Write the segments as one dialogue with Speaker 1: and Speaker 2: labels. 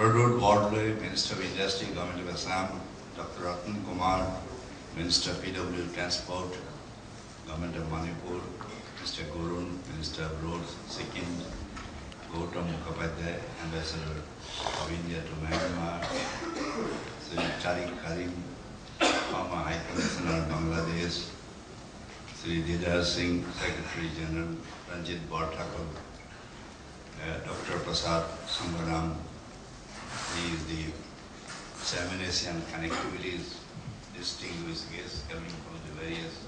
Speaker 1: Honorable Wardley, Minister of Industry, Government of Assam, Dr. Ratan Kumar, Minister of PW Transport, Government of Manipur, Mr. Gurun, Minister of Roads, Sikkim, Gautam Mukhopadhyay, Ambassador of India to Myanmar, Sri Tariq Karim, former High Commissioner of Bangladesh, Sri Didar Singh, Secretary General, Ranjit Barthakur, Dr. Prasad Sangaram. He is the Salmon Asian Connectivity's distinguished guest coming from the various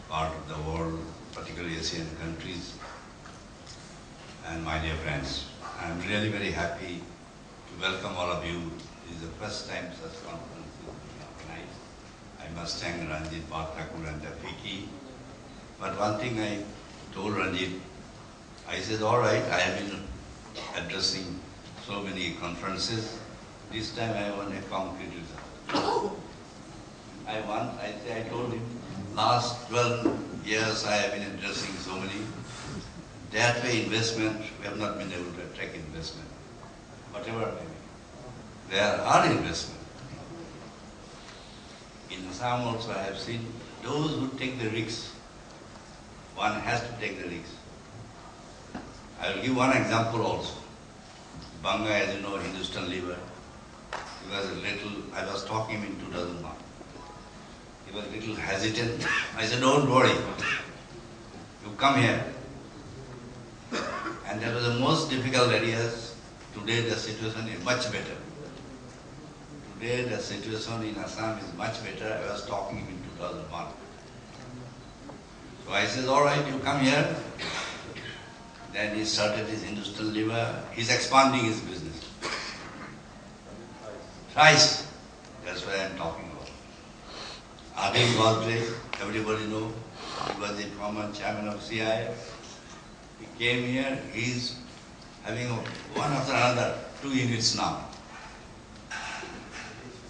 Speaker 1: parts of the world, particularly Asian countries. And my dear friends, I am really very happy to welcome all of you. This is the first time such conference is being organized. I must thank Ranjit Barthakur and Tafiki. But one thing I told Ranjit, I said, all right, I have been addressing so many conferences. This time I want a concrete result. I told him, last 12 years I have been addressing so many. That way investment, we have not been able to attract investment. Whatever may be. There are investment. In Assam also I have seen those who take the risks. One has to take the risks. I will give one example also. Banga, as you know, Hindustan Lever. He was a little, I was talking him in 2001. He was a little hesitant. I said, don't worry. You come here. And that was the most difficult areas. Today the situation is much better. Today the situation in Assam is much better. I was talking him in 2001. So I said, all right, you come here. Then he started his Hindustan Lever. He's expanding his business. Thrice. That's what I'm talking about. Adil Wardley, everybody know. He was the former chairman of CIF. He came here. He's having one after another 2 units now.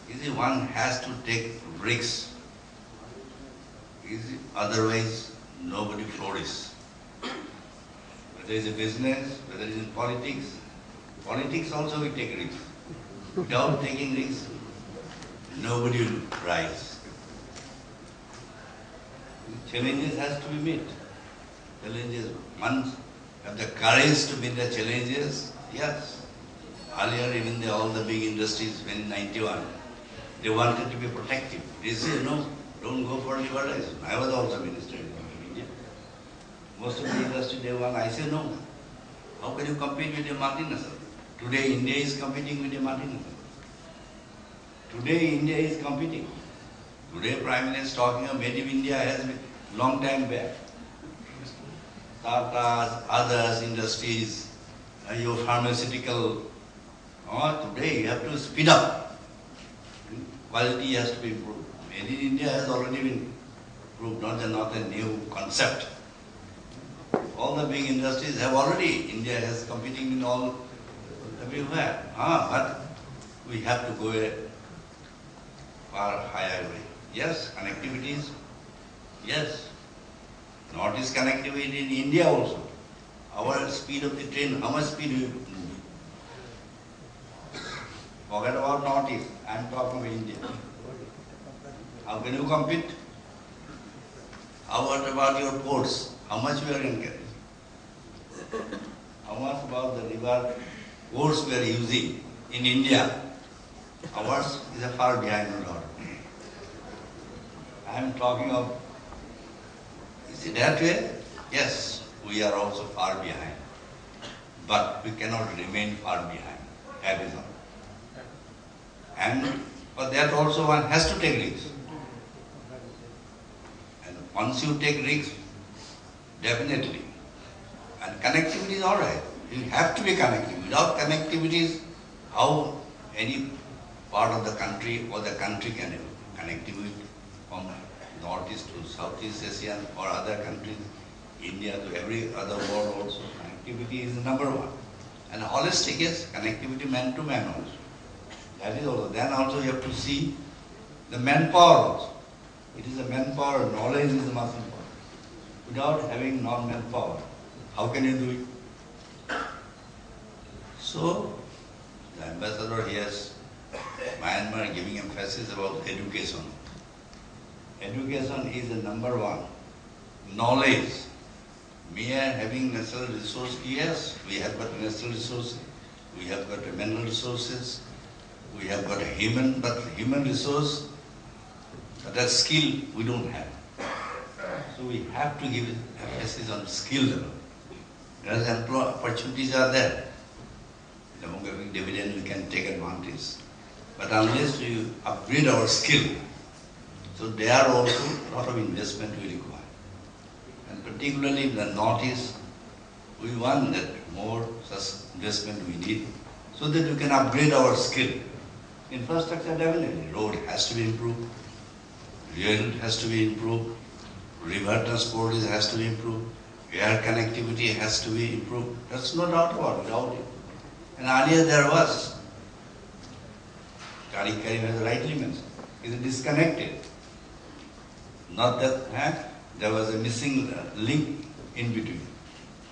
Speaker 1: You see, one has to take risks. You see, otherwise nobody flourishes. Whether it's a business, whether it's in politics also we take risks. Without taking risks, nobody will rise. Challenges has to be met. Challenges, one have the courage to meet the challenges, yes. Earlier even all the big industries when in 91, they wanted to be protective. They say, no, don't go for liberalization. I was also minister in India. Most of the industry they want, I say no. How can you compete with a multinational? Today India is competing with a multinational. Today India is competing. Today Prime Minister is talking of Made in India has been long time back. Tatas, others, industries, your pharmaceutical, today you have to speed up. Quality has to be improved. Made in India has already been improved, not a new concept. All the big industries have already, India is competing in all, everywhere. But we have to go a far higher way. Yes, connectivities, yes. Northeast connectivity in India also. Our speed of the train, how much speed we move? Forget about Northeast, I am talking about India. How can you compete? How about your ports? How much we are incurring? How much about the river ports we are using in India? Ours is a far behind the lot. I am talking of, is it that way? Yes, we are also far behind. But we cannot remain far behind. That is all. And for that also one has to take risks. And once you take risks, definitely. And connectivity is all right. You have to be connected. Without connectivity, how any part of the country or the country can have connectivity from Northeast to Southeast Asia or other countries, India to every other world also. Connectivity is number one. And holistic, yes, connectivity man to man also. That is also. Then also you have to see the manpower also. It is a manpower, knowledge is the most important. Without having non-manpower, how can you do it? So, The ambassador here, Myanmar, giving emphasis about education. Education is the number one. Knowledge. Mere having natural resource, yes, we have got natural resources, we have got mineral resources, we have got a human, but human resource, that skill we don't have. So we have to give emphasis on skill level. Whereas opportunities are there. Demographic dividend we can take advantage. But unless we upgrade our skill, so there also a lot of investment we require. And particularly in the Northeast, we want that more such investment we need so that we can upgrade our skill. Infrastructure definitely, road has to be improved, rail has to be improved, river transport has to be improved, air connectivity has to be improved. That's no doubt about it. And earlier there was, Tariq Karim has rightly mentioned, is disconnected. Not that there was a missing link in between.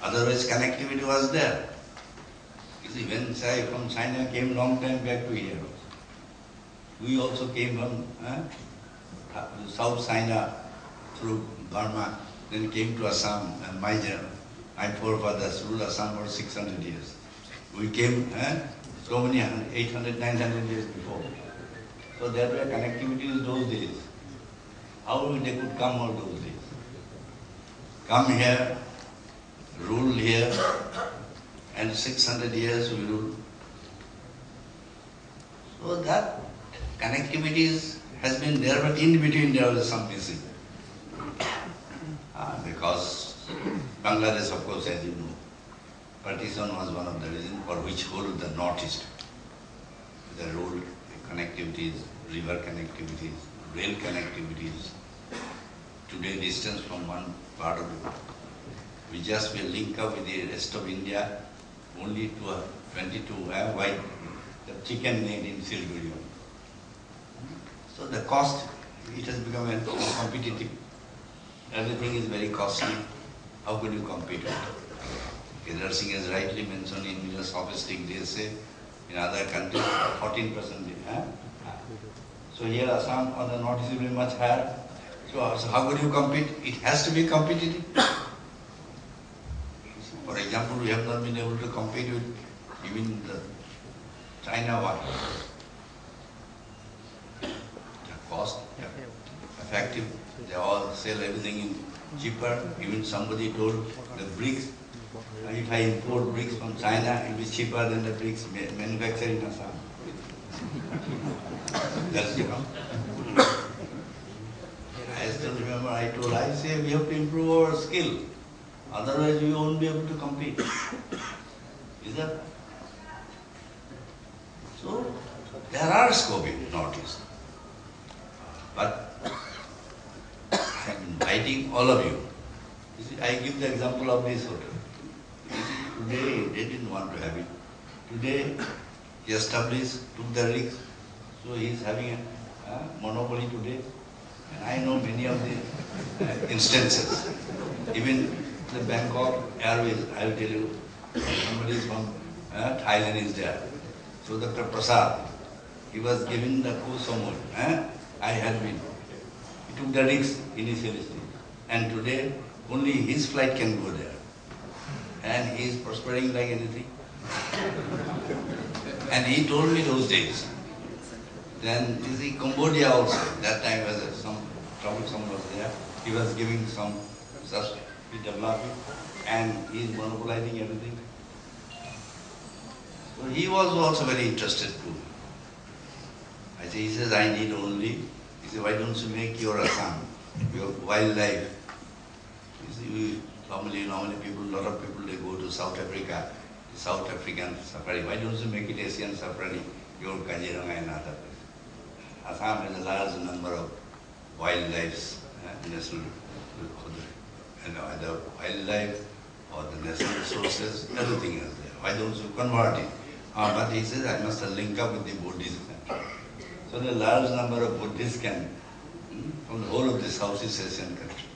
Speaker 1: Otherwise connectivity was there. You see, when Sai from China came long time back to here, we also came from South China through Burma, then came to Assam, and my forefathers ruled Assam for 600 years. We came so many 800, 900 years before. So there were connectivities those days. How they could come all those days? Come here, rule here, and 600 years we rule. So that connectivity has been there, but in between there was some missing. Because Bangladesh, of course, as you know, partition was one of the reasons for which whole of the Northeast, the road connectivities, river connectivities, rail connectivities. Today distance from one part of the world. We just will link up with the rest of India only to 22 white, the chicken made in Siliguri. So the cost, it has become competitive. Everything is very costly. How could you compete with it? Kedar Singh has rightly mentioned in the sophistic, they say, in other countries, 14%. So here Assam on the north is very much higher. So how could you compete? It has to be competitive. For example, we have not been able to compete with even the China one. The cost, effective, they all sell everything in cheaper. Even somebody told the bricks, if I import bricks from China, it will be cheaper than the bricks manufactured in Assam. That's I still remember I say we have to improve our skill. Otherwise we won't be able to compete. Is that? So there are scope in Northeast. But I am inviting all of you. You see, I give the example of this hotel. Today they didn't want to have it. Today he established, took the risk. So he is having a monopoly today. And I know many of the instances. Even the Bangkok Airways, I will tell you, somebody is from Thailand is there. So Dr. Prasad, he was given the Kusamul. I had been. He took the risk initially. And today, only his flight can go there. And he is prospering like anything. And he told me those days. Then you see Cambodia also, that time was some troublesome was there. He was giving some such development and he is monopolizing everything. So he was also very interested too. I say, he says, I need only, he said, why don't you make your Assam, your wildlife? You see, normally people, a lot of people, they go to South Africa, the South African safari. Why don't you make it Asian safari, your Kaziranga and other places? Assam has a large number of wildlife, national, either wildlife or the national resources, everything is there. Why don't you convert it? But he says, I must link up with the Buddhism. So the large number of Buddhists can, from the whole of the Southeast Asian country.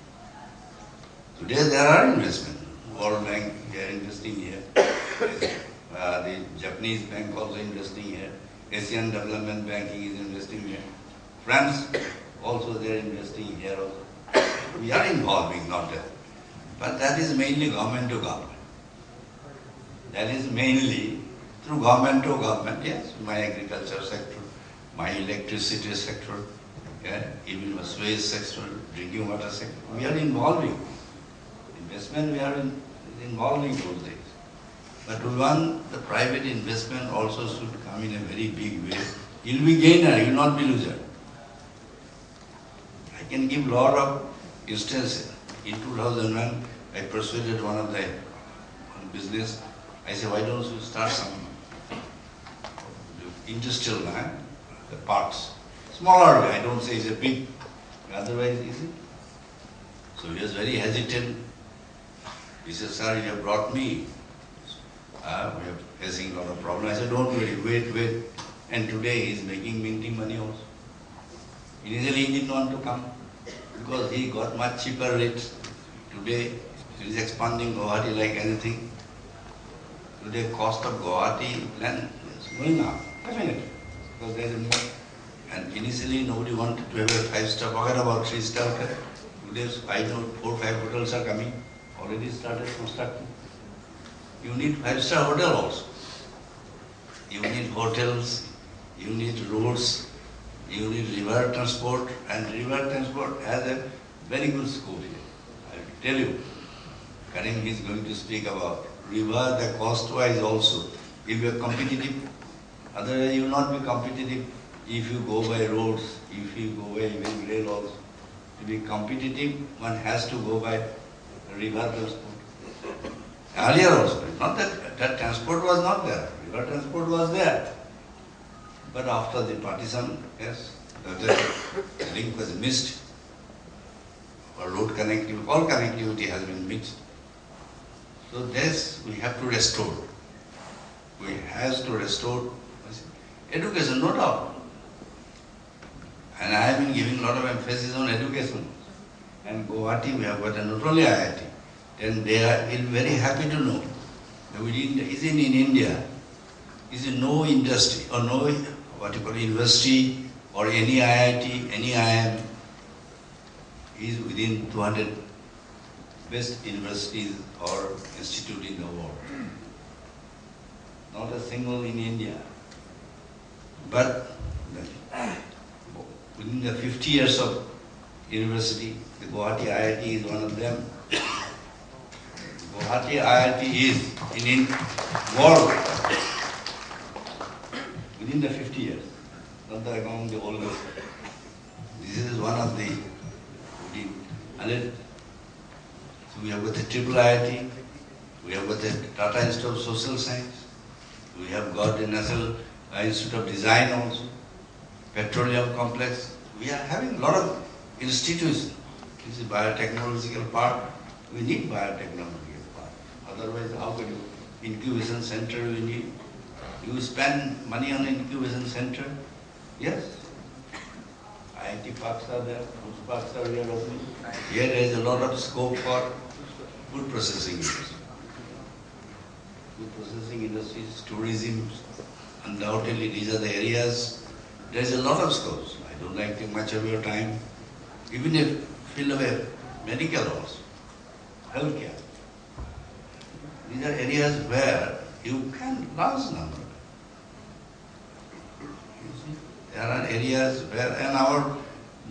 Speaker 1: Today there are investments. World Bank, they are investing here. The Japanese bank also investing here. Asian Development Banking is investing here. France also they are investing here also. We are involving, not that. But that is mainly government to government. That is mainly through government to government, yes, my agriculture sector, my electricity sector, yeah, even my sewage sector, drinking water sector. We are involving. Investment we are involving those days. But we want the private investment also should come in a very big way. You'll be gainer, you will not be loser. I can give lot of instances. In 2001, I persuaded one of the business. I said, why don't you start some industrial land, the parks. Smaller way, I don't say it's a big, otherwise is it? So he was very hesitant. He said, sir, you have brought me. We are facing a lot of problems. I said, don't worry, wait. And today he is minting money also. Initially he didn't want to come because he got much cheaper rates. Today he is expanding Guwahati like anything. Today cost of Guwahati land is going up, definitely. Because there is more. And initially nobody wanted to have a 5-star, forget about 3-star hotel. Today I know 4 or 5 hotels are coming, already started constructing. You need 5-star hotel also. You need hotels, you need roads, you need river transport, and river transport has a very good scope here. I will tell you, Karim is going to speak about river, the cost-wise also. If you are competitive, otherwise you will not be competitive if you go by roads, if you go by even rail also. To be competitive, one has to go by river transport. Earlier also, not that transport was not there, river transport was there. But after the partition, yes, the link was missed. Or road connectivity, all connectivity has been mixed. So this we have to restore. We have to restore education, no doubt. And I have been giving a lot of emphasis on education. And Guwahati, we have got not only IIT, and they are very happy to know that in India, is no industry or no university or any IIT, any IIM is within 200 best universities or institute in the world. Not a single in India. But within the 50 years of university, the Guwahati IIT is one of them. Guwahati IIT is in world within the 50 years, not the among the oldest. This is one of the so we have got the Triple IIT, we have got the Tata Institute of Social Science, we have got the National Institute of Design also, Petroleum Complex. We are having a lot of institutions. This is biotechnological part. We need biotechnological part. Otherwise, how can you? Incubation center we need. You spend money on incubation center? Yes. IIT parks are there, food parks are here opening. Here there is a lot of scope for food processing industry. Food processing industries, tourism, undoubtedly these are the areas. There is a lot of scopes. I don't like to take much of your time. Even if field of medical also, healthcare. These are areas where you can large number. There are areas where, and our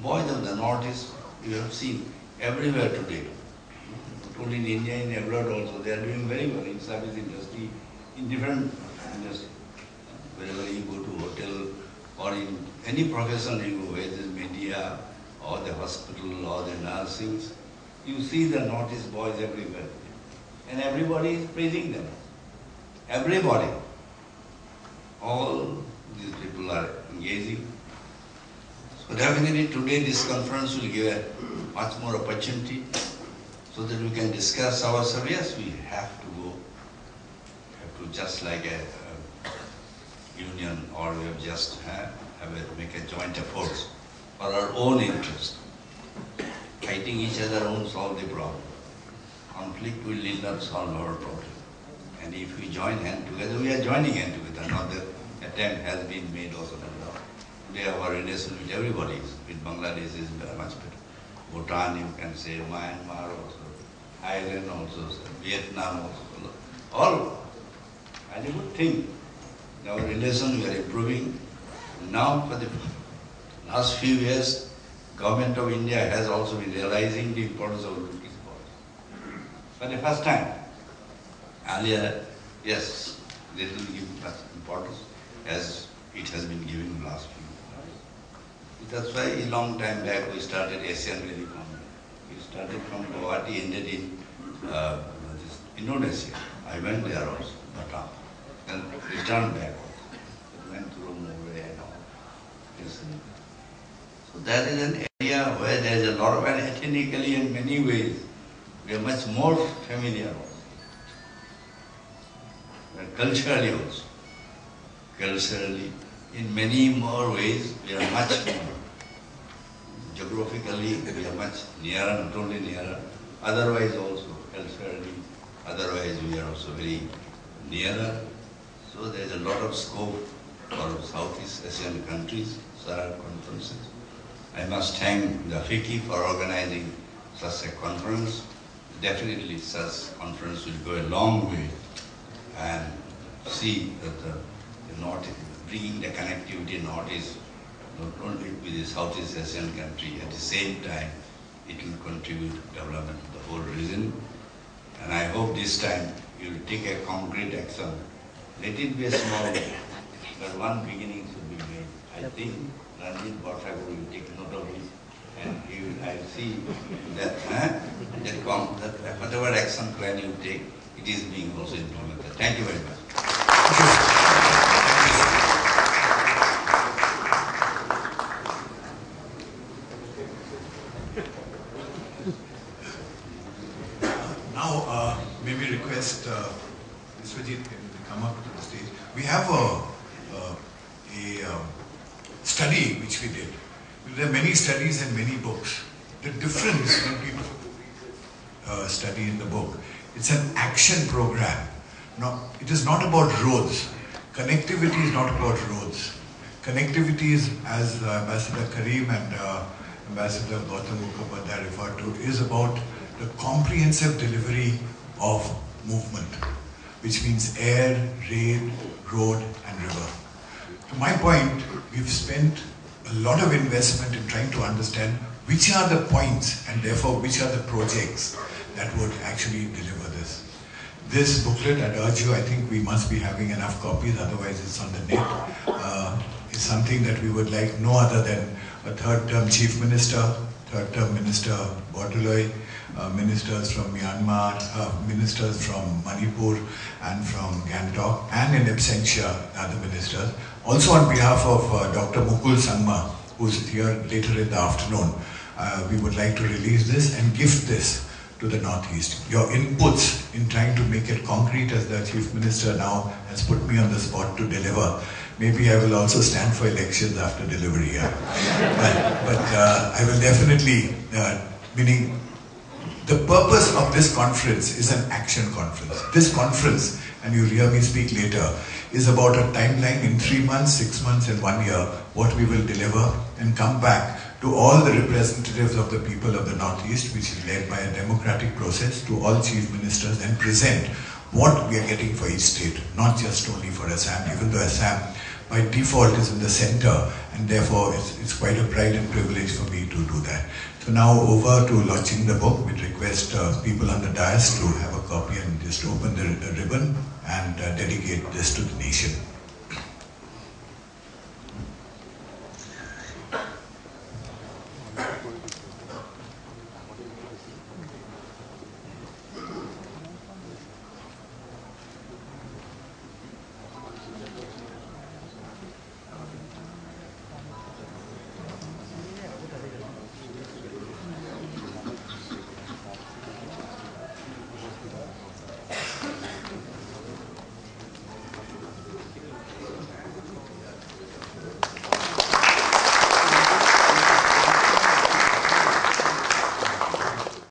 Speaker 1: boys of the Northeast, you have seen everywhere today, not only in India, in abroad also, they are doing very well in service industry, in different industries. Wherever you go to hotel or in any profession you go, whether it is media or the hospital or the nursing, you see the Northeast boys everywhere. And everybody is praising them. Everybody. All these people are engaging. So definitely today this conference will give a much more opportunity so that we can discuss ourselves. Yes, we have to go. We have to just like a union, or we have just make a joint effort for our own interest. Fighting each other won't solve the problem. Conflict will not solve our problem. And if we join hand together, we are joining hand together. Now the attempt has been made also. Today our relation with everybody is, with Bangladesh is very much better. Bhutan, you can say, Myanmar also, Thailand also, Vietnam also, all. And a good thing. Our relation, we are improving. Now for the last few years, Government of India has also been realizing the importance of British policy. For the first time, earlier, yes, they didn't give much importance as it has been given in the last few years. That's why a long time back we started Asian Valley Foundation. We started from Guwahati, ended in Indonesia. I went there also, Batam, and returned back also. It went through Mumbai and all. Yes. So that is an area where there is a lot of, and ethnically in many ways, we are much more familiar also. And culturally also. Culturally, in many more ways, we are much more. Geographically, we are much nearer, not only nearer, otherwise also, culturally, otherwise we are also very nearer. So there is a lot of scope for Southeast Asian countries, SAARC conferences. I must thank the FICCI for organizing such a conference. Definitely such conference will go a long way and see that the North, bringing the connectivity Northeast, not only with the Southeast Asian country, at the same time it will contribute to development of the whole region. And I hope this time you will take a concrete action. Let it be a small way, but one beginning should be made. I think Ranjit Bhattacharya will take note of it, and he will, I see that, that whatever action plan you take, it is being also implemented. Thank you very much.
Speaker 2: Now, may we request Vishwajit to come up to the stage. We have a study which we did. There are many studies and many books. The difference when we study in the book, it's an action program. Now, it is not about roads. Connectivity is not about roads. Connectivity is, as Ambassador Karim and Ambassador Gautam Mukhopadhyay referred to, is about the comprehensive delivery of movement, which means air, rail, road and river. To my point, we've spent a lot of investment in trying to understand which are the points and therefore which are the projects that would actually deliver this. This booklet, I'd urge you, I think we must be having enough copies, otherwise it's on the net. It's something that we would like no other than a third-term Chief Minister, third-term Minister Bordoloi, ministers from Myanmar, ministers from Manipur and from Gangtok, and in absentia other ministers. Also on behalf of Dr. Mukul Sangma, who's here later in the afternoon, we would like to release this and gift this to the Northeast. Your inputs in trying to make it concrete, as the Chief Minister now has put me on the spot to deliver. Maybe I will also stand for elections after delivery here. but I will definitely, meaning the purpose of this conference is an action conference. This conference, and you'll hear me speak later, is about a timeline in 3 months, 6 months and 1 year, what we will deliver and come back to all the representatives of the people of the Northeast, which is led by a democratic process, to all chief ministers and present what we are getting for each state, not just only for Assam, even though Assam by default is in the center, and therefore it's quite a pride and privilege for me to do that. So now over to launching the book. We'd request people on the dais to have a copy and just open the ribbon and dedicate this to the nation.